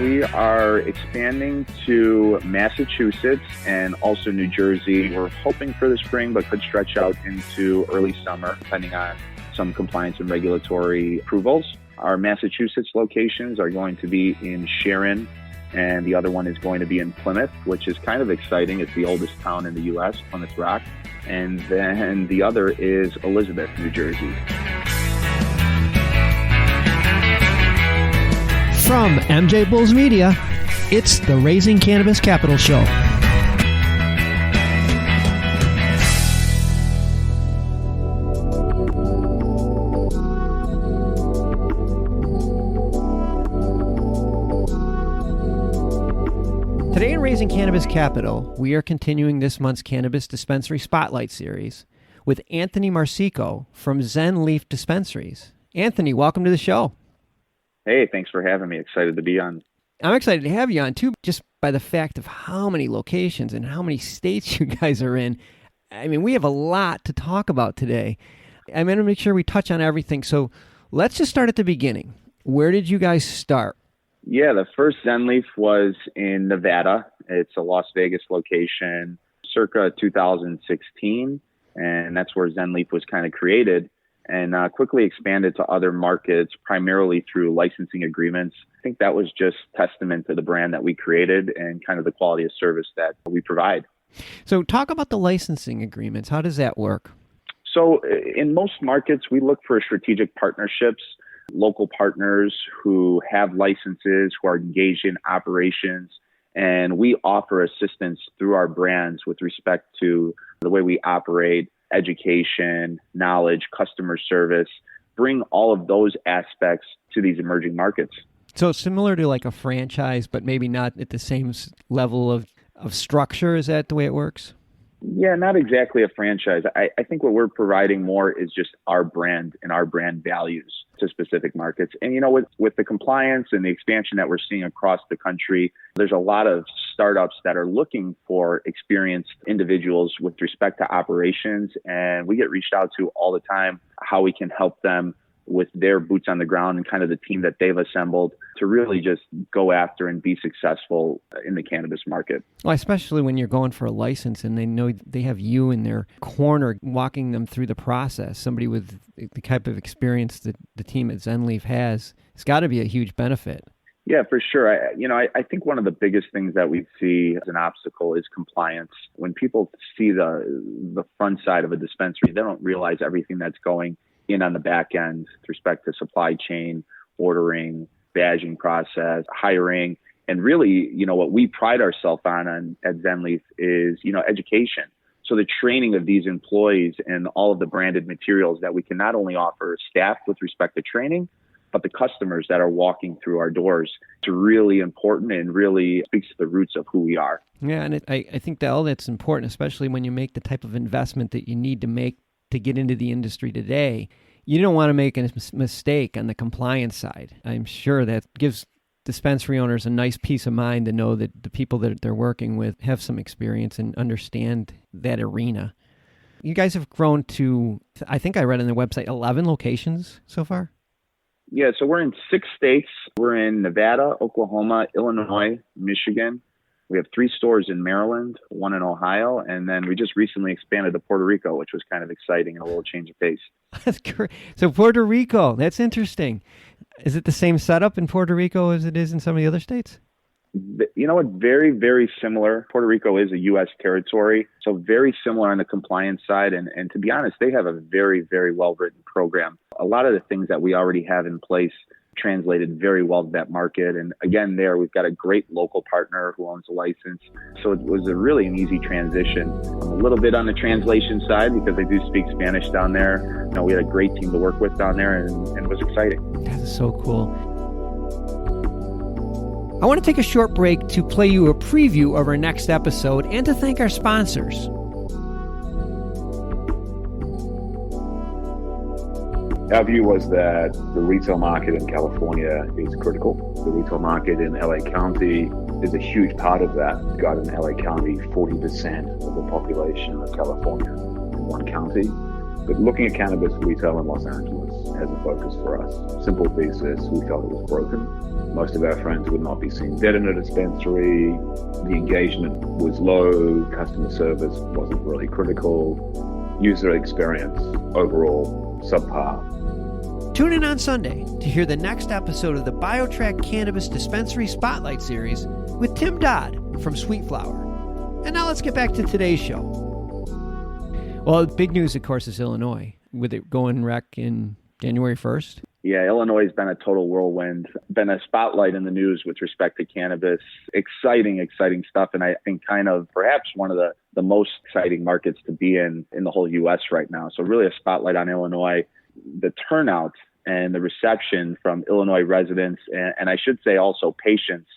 We are expanding to Massachusetts and also New Jersey. We're hoping for the spring, but could stretch out into early summer, depending on some compliance and regulatory approvals. Our Massachusetts locations are going to be in Sharon, and the other one is going to be in Plymouth, which is kind of exciting. It's the oldest town in the U.S., Plymouth Rock. And then the other is Elizabeth, New Jersey. From MJBulls Media, it's the Raising Cannabis Capital Show. Today in Raising Cannabis Capital, we are continuing this month's Cannabis Dispensary Spotlight series with Anthony Marsico from Zen Leaf Dispensaries. Anthony, welcome to the show. Hey, thanks for having me. Excited to be on. I'm excited to have you on, too, just by the fact of how many locations and how many states you guys are in. I mean, we have a lot to talk about today. I'm going to make sure we touch on everything. So let's just start at the beginning. Where did you guys start? Yeah, the first Zen Leaf was in Nevada. It's a Las Vegas location, circa 2016, and that's where Zen Leaf was kind of created, and quickly expanded to other markets, primarily through licensing agreements. I think that was just testament to the brand that we created and kind of the quality of service that we provide. So talk about the licensing agreements. How does that work? So in most markets, we look for strategic partnerships, local partners who have licenses, who are engaged in operations, and we offer assistance through our brands with respect to the way we operate, education, knowledge, customer service, bring all of those aspects to these emerging markets. So similar to like a franchise, but maybe not at the same level of structure. Is that the way it works? Yeah, not exactly a franchise. I think what we're providing more is just our brand and our brand values to specific markets. And, you know, with the compliance and the expansion that we're seeing across the country, there's a lot of startups that are looking for experienced individuals with respect to operations. And we get reached out to all the time how we can help them with their boots on the ground and kind of the team that they've assembled to really just go after and be successful in the cannabis market. Well, especially when you're going for a license and they know they have you in their corner walking them through the process. Somebody with the type of experience that the team at Zen Leaf has, it's got to be a huge benefit. Yeah, for sure. I think one of the biggest things that we see as an obstacle is compliance. When people see the front side of a dispensary, they don't realize everything that's going in on the back end with respect to supply chain, ordering, badging process, hiring, and really, you know, what we pride ourselves on at Zen Leaf is, you know, education. So the training of these employees and all of the branded materials that we can not only offer staff with respect to training, but the customers that are walking through our doors is really important and really speaks to the roots of who we are. Yeah, and I think that all that's important, especially when you make the type of investment that you need to make to get into the industry today. You don't want to make a mistake on the compliance side. I'm sure that gives dispensary owners a nice peace of mind to know that the people that they're working with have some experience and understand that arena. You guys have grown to, I think I read on their website, 11 locations so far? Yeah, so we're in 6 states. We're in Nevada, Oklahoma, Illinois, Michigan. We have 3 stores in Maryland, 1 in Ohio, and then we just recently expanded to Puerto Rico, which was kind of exciting and a little change of pace. That's great. So Puerto Rico, that's interesting. Is it the same setup in Puerto Rico as it is in some of the other states? You know what? Very, very similar. Puerto Rico is a U.S. territory, so very similar on the compliance side. And to be honest, they have a very, very well-written program. A lot of the things that we already have in place translated very well to that market. And again, there we've got a great local partner who owns a license. So it was really an easy transition. A little bit on the translation side because they do speak Spanish down there. You know, we had a great team to work with down there and it was exciting. That's so cool. I want to take a short break to play you a preview of our next episode and to thank our sponsors. Our view was that the retail market in California is critical. The retail market in LA County is a huge part of that. We've got in LA County 40% of the population of California in one county. But looking at cannabis retail in Los Angeles as a focus for us. Simple thesis, we felt it was broken. Most of our friends would not be seen dead in a dispensary. The engagement was low. Customer service wasn't really critical. User experience overall subpar. Tune in on Sunday to hear the next episode of the Biotrack Cannabis Dispensary Spotlight Series with Tim Dodd from Sweet Flower. And now let's get back to today's show. Well, the big news, of course, is Illinois, with it going rec in January 1st. Yeah, Illinois has been a total whirlwind, been a spotlight in the news with respect to cannabis. Exciting stuff. And I think kind of perhaps one of the most exciting markets to be in the whole U.S. right now. So really a spotlight on Illinois. The turnout and the reception from Illinois residents, and I should say also patients,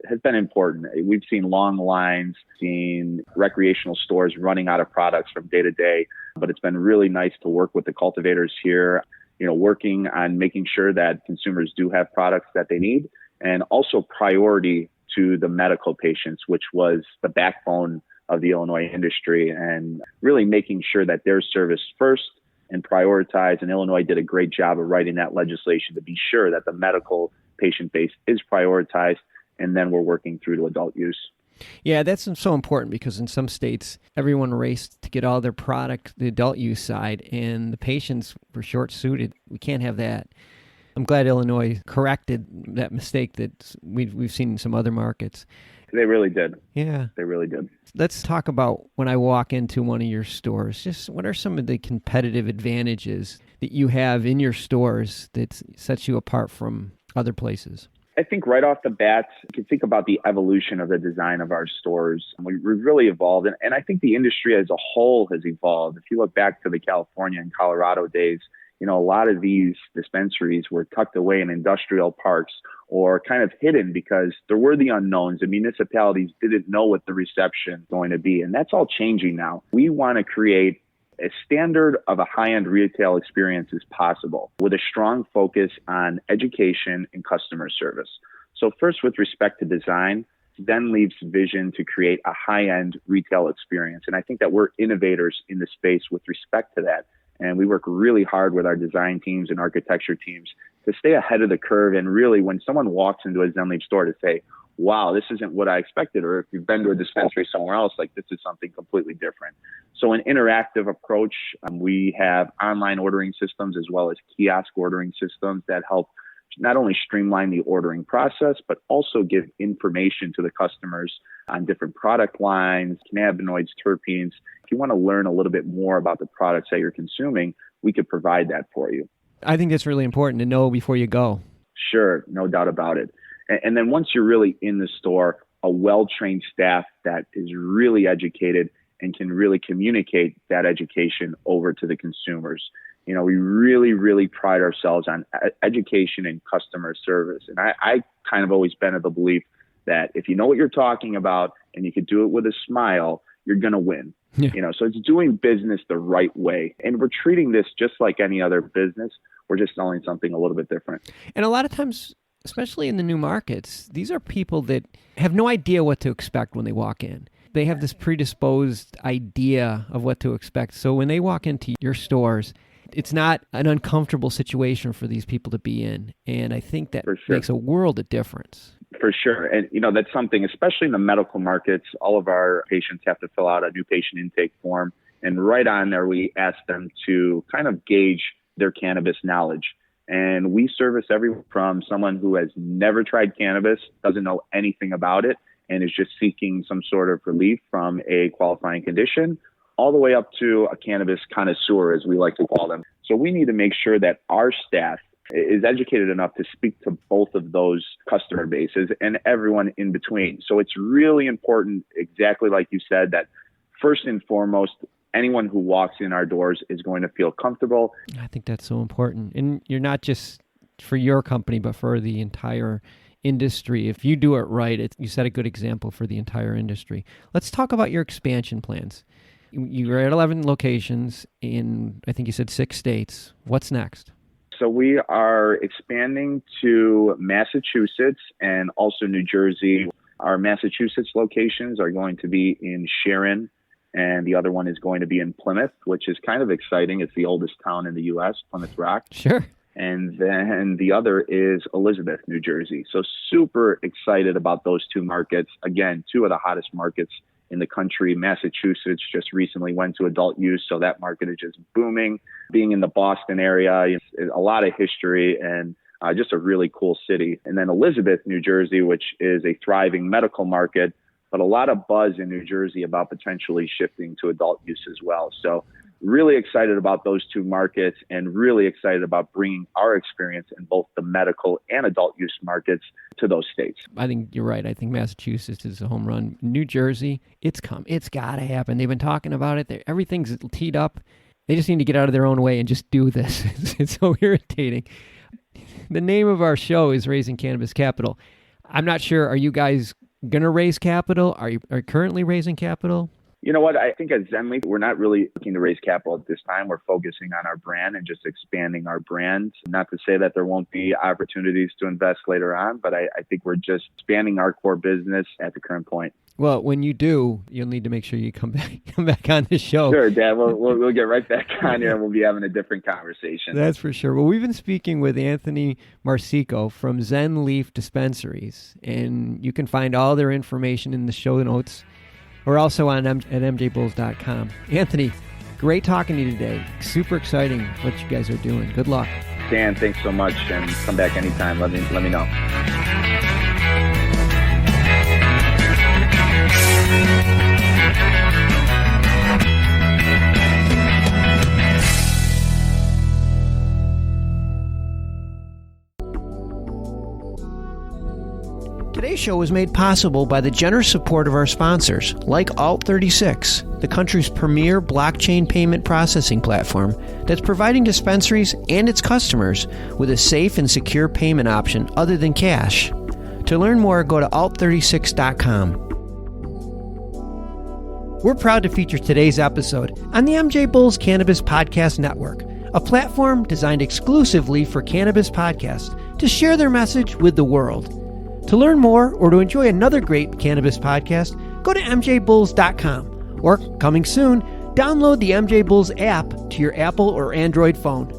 has been important. We've seen long lines, seen recreational stores running out of products from day to day, but it's been really nice to work with the cultivators here, working on making sure that consumers do have products that they need, and also priority to the medical patients, which was the backbone of the Illinois industry, and really making sure that they're serviced first and prioritized. And Illinois did a great job of writing that legislation to be sure that the medical patient base is prioritized, and then we're working through to adult use. Yeah, that's so important because in some states, everyone raced to get all their product, the adult use side, and the patients were short-suited. We can't have that. I'm glad Illinois corrected that mistake that we've seen in some other markets. They really did. Yeah. They really did. Let's talk about when I walk into one of your stores, just what are some of the competitive advantages that you have in your stores that sets you apart from other places? I think right off the bat, you can think about the evolution of the design of our stores. We've really evolved, and I think the industry as a whole has evolved. If you look back to the California and Colorado days, a lot of these dispensaries were tucked away in industrial parks or kind of hidden because there were the unknowns. The municipalities didn't know what the reception was going to be, and that's all changing now. We want to create a standard of a high-end retail experience is possible with a strong focus on education and customer service. So first, with respect to design, Zen Leaf's vision to create a high-end retail experience. And I think that we're innovators in the space with respect to that. And we work really hard with our design teams and architecture teams to stay ahead of the curve. And really, when someone walks into a Zen Leaf store, to say, wow, this isn't what I expected. Or if you've been to a dispensary somewhere else, like this is something completely different. So an interactive approach. We have online ordering systems as well as kiosk ordering systems that help not only streamline the ordering process, but also give information to the customers on different product lines, cannabinoids, terpenes. If you want to learn a little bit more about the products that you're consuming, we could provide that for you. I think that's really important to know before you go. Sure, no doubt about it. And then once you're really in the store, a well-trained staff that is really educated and can really communicate that education over to the consumers. We really, really pride ourselves on education and customer service. And I kind of always been of the belief that if you know what you're talking about and you can do it with a smile, you're going to win. Yeah. So it's doing business the right way. And we're treating this just like any other business. We're just selling something a little bit different. And a lot of times, especially in the new markets, these are people that have no idea what to expect when they walk in. They have this predisposed idea of what to expect. So when they walk into your stores, it's not an uncomfortable situation for these people to be in. And I think that makes a world of difference. For sure. And, that's something, especially in the medical markets, all of our patients have to fill out a new patient intake form. And right on there, we ask them to kind of gauge their cannabis knowledge. And we service everyone from someone who has never tried cannabis, doesn't know anything about it, and is just seeking some sort of relief from a qualifying condition, all the way up to a cannabis connoisseur, as we like to call them. So we need to make sure that our staff is educated enough to speak to both of those customer bases and everyone in between. So it's really important, exactly like you said, that first and foremost, anyone who walks in our doors is going to feel comfortable. I think that's so important. And you're not just for your company, but for the entire industry. If you do it right, you set a good example for the entire industry. Let's talk about your expansion plans. You're at 11 locations in, I think you said 6 states. What's next? So we are expanding to Massachusetts and also New Jersey. Our Massachusetts locations are going to be in Sharon, and the other one is going to be in Plymouth, which is kind of exciting. It's the oldest town in the U.S., Plymouth Rock. Sure. And then the other is Elizabeth, New Jersey. So super excited about those two markets. Again, two of the hottest markets in the country. Massachusetts just recently went to adult use, so that market is just booming. Being in the Boston area, a lot of history and just a really cool city. And then Elizabeth, New Jersey, which is a thriving medical market, but a lot of buzz in New Jersey about potentially shifting to adult use as well. So really excited about those two markets and really excited about bringing our experience in both the medical and adult use markets to those states. I think you're right. I think Massachusetts is a home run. New Jersey, it's got to happen. They've been talking about it. Everything's teed up. They just need to get out of their own way and just do this. It's so irritating. The name of our show is Raising Cannabis Capital. I'm not sure. Are you guys going to raise capital? Are you currently raising capital? You know what? I think at Zen Leaf, we're not really looking to raise capital at this time. We're focusing on our brand and just expanding our brand. Not to say that there won't be opportunities to invest later on, but I think we're just expanding our core business at the current point. Well, when you do, you'll need to make sure you come back on the show. Sure, Dan. We'll get right back on here and we'll be having a different conversation. That's for sure. Well, we've been speaking with Anthony Marsico from Zen Leaf Dispensaries, and you can find all their information in the show notes. We're also at MJBulls.com. Anthony, great talking to you today. Super exciting what you guys are doing. Good luck. Dan, thanks so much, and come back anytime. Let me know. Today's show was made possible by the generous support of our sponsors, like Alt36, the country's premier blockchain payment processing platform that's providing dispensaries and its customers with a safe and secure payment option other than cash. To learn more, go to alt36.com. We're proud to feature today's episode on the MJBulls Cannabis Podcast Network, a platform designed exclusively for cannabis podcasts to share their message with the world. To learn more or to enjoy another great cannabis podcast, go to MJBulls.com or, coming soon, download the MJ Bulls app to your Apple or Android phone.